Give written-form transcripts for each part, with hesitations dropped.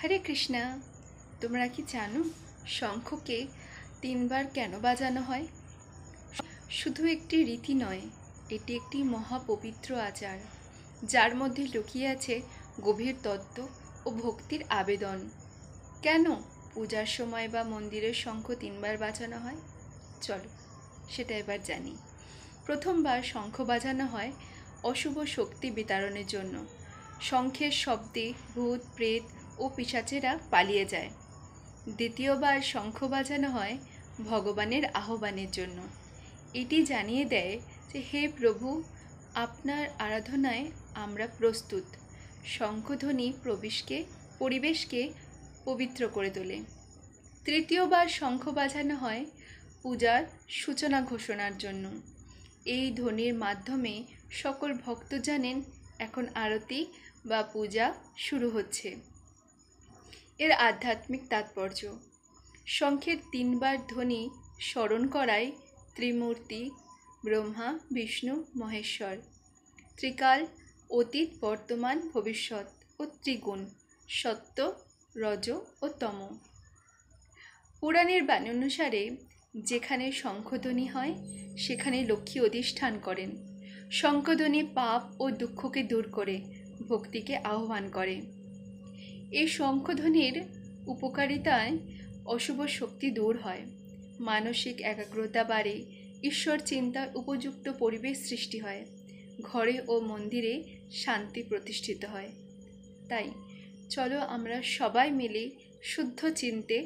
হরে কৃষ্ণা। তোমরা কি জানো শঙ্খকে 3বার কেন বাজানো হয়? শুধু একটি রীতি নয়, এটি একটি মহাপবিত্র আচার, যার মধ্যে লুকিয়ে আছে গভীর তত্ত্ব ও ভক্তির আবেদন। কেন পূজার সময় বা মন্দিরের শঙ্খ 3বার বাজানো হয়? চলো সেটা এবার জানি। প্রথমবার শঙ্খ বাজানো হয় অশুভ শক্তি বিতাড়নের জন্য। শঙ্খের শব্দে ভূত, প্রেত ও পিশাচেরা পালিয়ে যায়। দ্বিতীয়বার শঙ্খ বাজানো হয় ভগবানের আহ্বানের জন্য। এটি জানিয়ে দেয় যে হে প্রভু, আপনার আরাধনায় আমরা প্রস্তুত। শঙ্খধ্বনি পরিবেশকে পবিত্র করে তোলে। তৃতীয়বার শঙ্খ বাজানো হয় পূজার সূচনা ঘোষণার জন্য। এই ধ্বনির মাধ্যমে সকল ভক্ত জানেন এখন আরতি বা পূজা শুরু হচ্ছে। এর আধ্যাত্মিক তাৎপর্য: শঙ্খের 3বার ধ্বনি স্মরণ করায় ত্রিমূর্তি ব্রহ্মা, বিষ্ণু, মহেশ্বর, ত্রিকাল, অতীত, বর্তমান, ভবিষ্যৎ ও ত্রিগুণ সত্য, রজ ও তম। পুরাণের বাণী অনুসারে যেখানে শঙ্খধ্বনি হয় সেখানে লক্ষ্মী অধিষ্ঠান করেন। শঙ্খধ্বনি পাপ ও দুঃখকে দূর করে ভক্তিকে আহ্বান করে। এই শঙ্খধ্বনির উপকারিতায় অশুভ শক্তি দূর হয়, মানসিক একাগ্রতা বাড়ে, ঈশ্বর চিন্তার উপযুক্ত পরিবেশ সৃষ্টি হয়, ঘরে ও মন্দিরে শান্তি প্রতিষ্ঠিত হয়। তাই চলো আমরা সবাই মিলে শুদ্ধ চিন্তে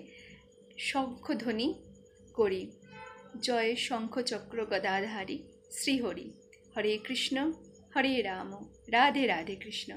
শঙ্খধ্বনি করি। জয় শঙ্খচক্র গদাধারী শ্রীহরি। হরে কৃষ্ণ, হরে রাম, রাধে রাধে কৃষ্ণ।